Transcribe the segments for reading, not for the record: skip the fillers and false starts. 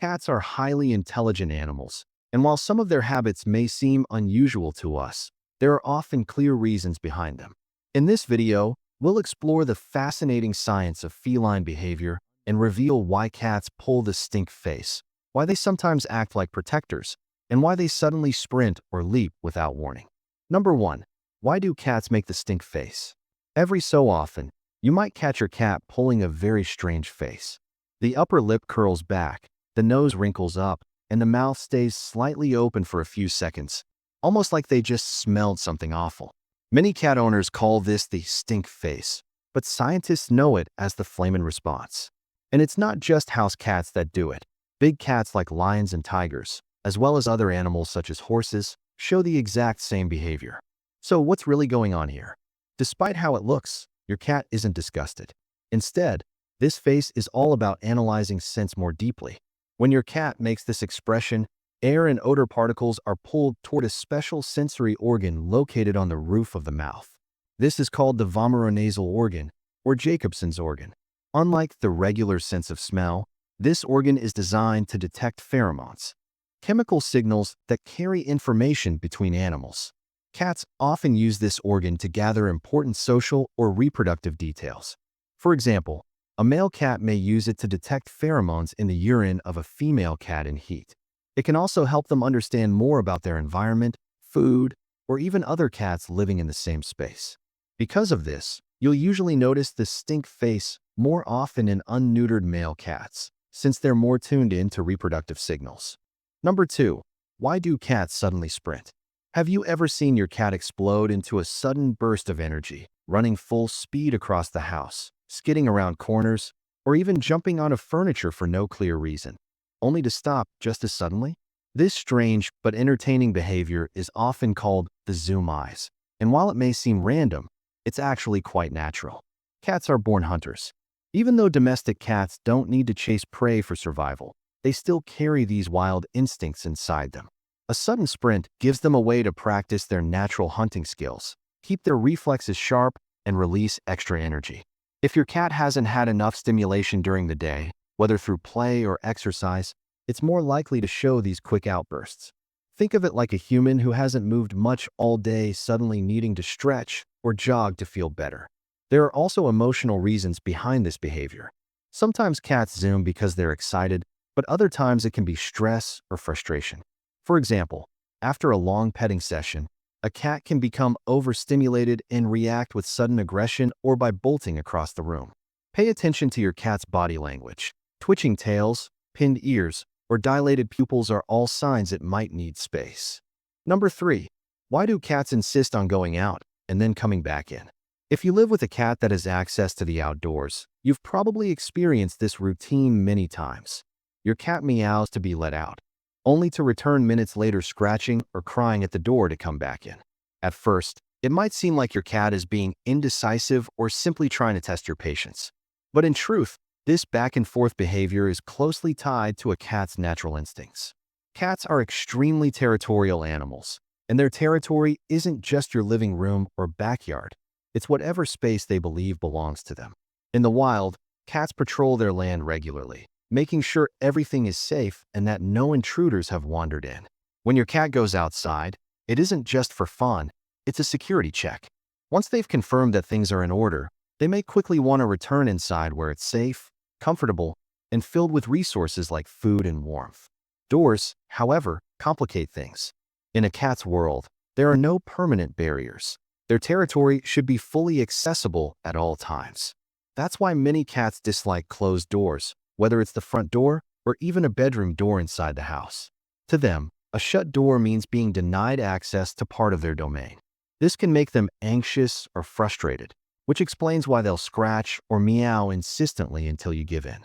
Cats are highly intelligent animals, and while some of their habits may seem unusual to us, there are often clear reasons behind them. In this video, we'll explore the fascinating science of feline behavior and reveal why cats pull the stink face, why they sometimes act like protectors, and why they suddenly sprint or leap without warning. Number 1. Why do cats make the stink face? Every so often, you might catch your cat pulling a very strange face. The upper lip curls back, the nose wrinkles up, and the mouth stays slightly open for a few seconds, almost like they just smelled something awful. Many cat owners call this the stink face, but scientists know it as the Flehmen Response. And it's not just house cats that do it. Big cats like lions and tigers, as well as other animals such as horses, show the exact same behavior. So what's really going on here? Despite how it looks, your cat isn't disgusted. Instead, this face is all about analyzing scents more deeply. When your cat makes this expression, air and odor particles are pulled toward a special sensory organ located on the roof of the mouth. This is called the vomeronasal organ, or Jacobson's organ. Unlike the regular sense of smell, this organ is designed to detect pheromones, chemical signals that carry information between animals. Cats often use this organ to gather important social or reproductive details. For example, a male cat may use it to detect pheromones in the urine of a female cat in heat. It can also help them understand more about their environment, food, or even other cats living in the same space. Because of this, you'll usually notice the stink face more often in unneutered male cats, since they're more tuned in to reproductive signals. Number 2. Why do cats suddenly sprint? Have you ever seen your cat explode into a sudden burst of energy, running full speed across the house, skidding around corners, or even jumping onto furniture for no clear reason, only to stop just as suddenly? This strange but entertaining behavior is often called the zoom eyes, and while it may seem random, it's actually quite natural. Cats are born hunters. Even though domestic cats don't need to chase prey for survival, they still carry these wild instincts inside them. A sudden sprint gives them a way to practice their natural hunting skills, keep their reflexes sharp, and release extra energy. If your cat hasn't had enough stimulation during the day, whether through play or exercise, it's more likely to show these quick outbursts. Think of it like a human who hasn't moved much all day suddenly needing to stretch or jog to feel better. There are also emotional reasons behind this behavior. Sometimes cats zoom because they're excited, but other times it can be stress or frustration. For example, after a long petting session, a cat can become overstimulated and react with sudden aggression or by bolting across the room. Pay attention to your cat's body language. Twitching tails, pinned ears, or dilated pupils are all signs it might need space. Number 3. Why do cats insist on going out and then coming back in? If you live with a cat that has access to the outdoors, you've probably experienced this routine many times. Your cat meows to be let out, only to return minutes later scratching or crying at the door to come back in. At first, it might seem like your cat is being indecisive or simply trying to test your patience. But in truth, this back-and-forth behavior is closely tied to a cat's natural instincts. Cats are extremely territorial animals, and their territory isn't just your living room or backyard. It's whatever space they believe belongs to them. In the wild, cats patrol their land regularly, making sure everything is safe and that no intruders have wandered in. When your cat goes outside, it isn't just for fun, it's a security check. Once they've confirmed that things are in order, they may quickly want to return inside where it's safe, comfortable, and filled with resources like food and warmth. Doors, however, complicate things. In a cat's world, there are no permanent barriers. Their territory should be fully accessible at all times. That's why many cats dislike closed doors, whether it's the front door or even a bedroom door inside the house. To them, a shut door means being denied access to part of their domain. This can make them anxious or frustrated, which explains why they'll scratch or meow insistently until you give in.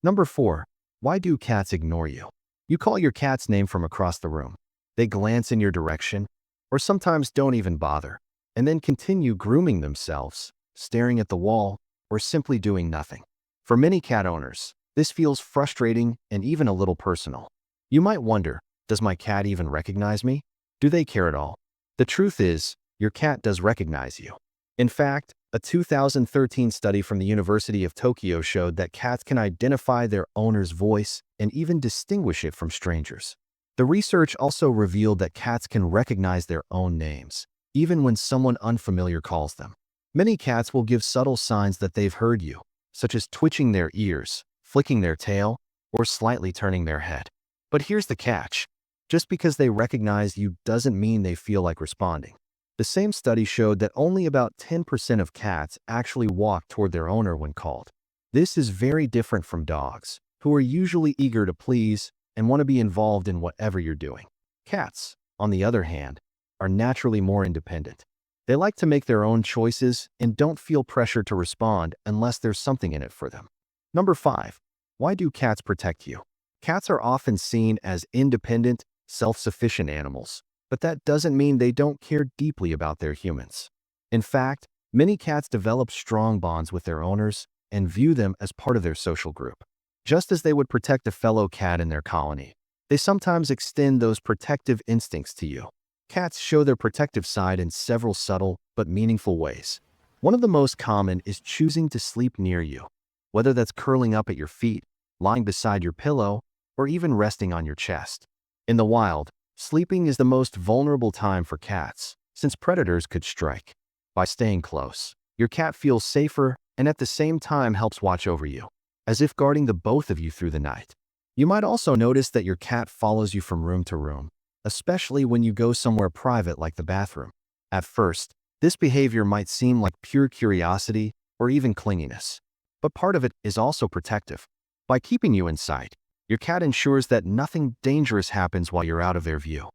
Number 4. Why do cats ignore you? You call your cat's name from across the room. They glance in your direction, or sometimes don't even bother, and then continue grooming themselves, staring at the wall, or simply doing nothing. For many cat owners, this feels frustrating and even a little personal. You might wonder, does my cat even recognize me? Do they care at all? The truth is, your cat does recognize you. In fact, A 2013 study from the University of Tokyo showed that cats can identify their owner's voice and even distinguish it from strangers. The research also revealed that cats can recognize their own names, even when someone unfamiliar calls them. Many cats will give subtle signs that they've heard you, such as twitching their ears, flicking their tail, or slightly turning their head. But here's the catch. Just because they recognize you doesn't mean they feel like responding. The same study showed that only about 10% of cats actually walk toward their owner when called. This is very different from dogs, who are usually eager to please and want to be involved in whatever you're doing. Cats, on the other hand, are naturally more independent. They like to make their own choices and don't feel pressure to respond unless there's something in it for them. Number 5. Why do cats protect you? Cats are often seen as independent, self-sufficient animals, but that doesn't mean they don't care deeply about their humans. In fact, many cats develop strong bonds with their owners and view them as part of their social group. Just as they would protect a fellow cat in their colony, they sometimes extend those protective instincts to you. Cats show their protective side in several subtle but meaningful ways. One of the most common is choosing to sleep near you, whether that's curling up at your feet, lying beside your pillow, or even resting on your chest. In the wild, sleeping is the most vulnerable time for cats, since predators could strike. By staying close, your cat feels safer and at the same time helps watch over you, as if guarding the both of you through the night. You might also notice that your cat follows you from room to room, especially when you go somewhere private like the bathroom. At first, this behavior might seem like pure curiosity or even clinginess, but part of it is also protective. By keeping you in sight, your cat ensures that nothing dangerous happens while you're out of their view.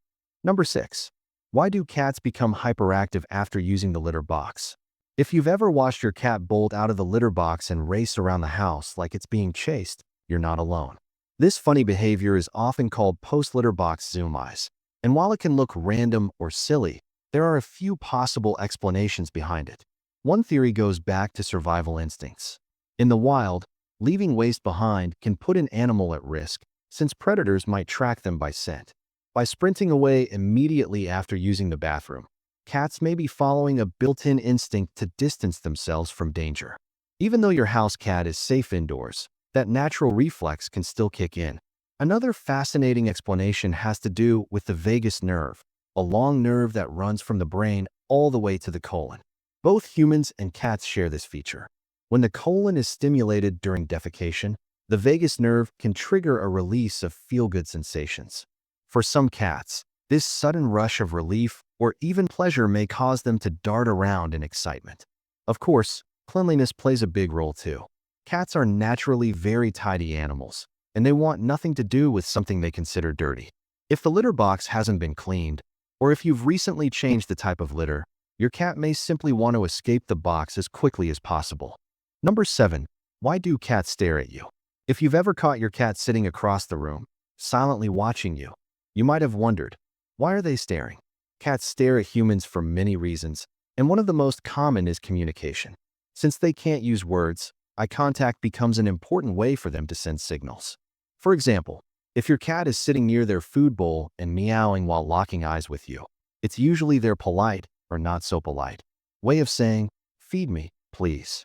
Number 6. Why do cats become hyperactive after using the litter box? If you've ever watched your cat bolt out of the litter box and race around the house like it's being chased, you're not alone. This funny behavior is often called post-litter box zoom eyes, and while it can look random or silly, there are a few possible explanations behind it. One theory goes back to survival instincts. In the wild, leaving waste behind can put an animal at risk, since predators might track them by scent. By sprinting away immediately after using the bathroom, cats may be following a built-in instinct to distance themselves from danger. Even though your house cat is safe indoors, that natural reflex can still kick in. Another fascinating explanation has to do with the vagus nerve, a long nerve that runs from the brain all the way to the colon. Both humans and cats share this feature. When the colon is stimulated during defecation, the vagus nerve can trigger a release of feel-good sensations. For some cats, this sudden rush of relief or even pleasure may cause them to dart around in excitement. Of course, cleanliness plays a big role too. Cats are naturally very tidy animals, and they want nothing to do with something they consider dirty. If the litter box hasn't been cleaned, or if you've recently changed the type of litter, your cat may simply want to escape the box as quickly as possible. Number 7. Why do cats stare at you? If you've ever caught your cat sitting across the room, silently watching you, you might have wondered, why are they staring? Cats stare at humans for many reasons, and one of the most common is communication. Since they can't use words, eye contact becomes an important way for them to send signals. For example, if your cat is sitting near their food bowl and meowing while locking eyes with you, it's usually their polite, or not so polite, way of saying, "Feed me, please."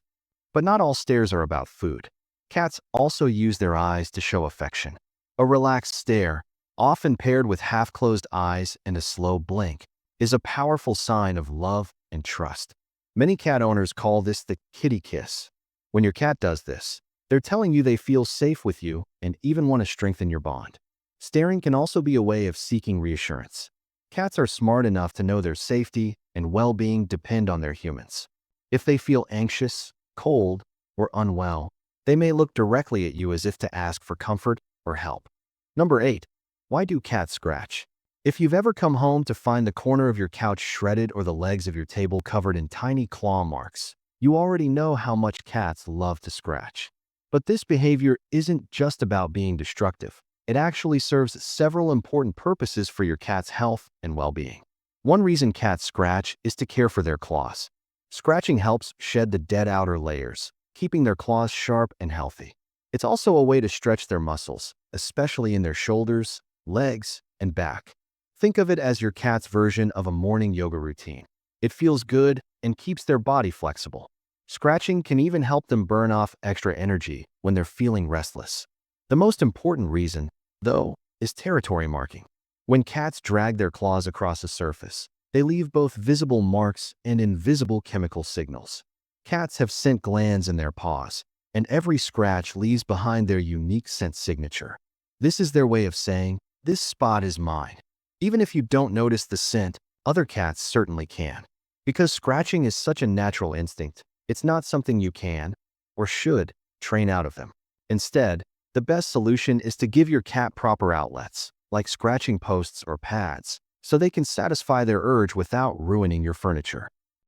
But not all stares are about food. Cats also use their eyes to show affection. A relaxed stare, often paired with half-closed eyes and a slow blink, is a powerful sign of love and trust. Many cat owners call this the kitty kiss. When your cat does this, they're telling you they feel safe with you and even want to strengthen your bond. Staring can also be a way of seeking reassurance. Cats are smart enough to know their safety and well-being depend on their humans. If they feel anxious, cold, or unwell, they may look directly at you as if to ask for comfort or help. Number 8. Why do cats scratch? If you've ever come home to find the corner of your couch shredded or the legs of your table covered in tiny claw marks, you already know how much cats love to scratch. But this behavior isn't just about being destructive. It actually serves several important purposes for your cat's health and well-being. One reason cats scratch is to care for their claws. Scratching helps shed the dead outer layers, keeping their claws sharp and healthy. It's also a way to stretch their muscles, especially in their shoulders, legs, and back. Think of it as your cat's version of a morning yoga routine. It feels good and keeps their body flexible. Scratching can even help them burn off extra energy when they're feeling restless. The most important reason, though, is territory marking. When cats drag their claws across a surface, they leave both visible marks and invisible chemical signals. Cats have scent glands in their paws, and every scratch leaves behind their unique scent signature. This is their way of saying, "This spot is mine." Even if you don't notice the scent, other cats certainly can. Because scratching is such a natural instinct, it's not something you can, or should, train out of them. Instead, the best solution is to give your cat proper outlets, like scratching posts or pads, so they can satisfy their urge without ruining your furniture.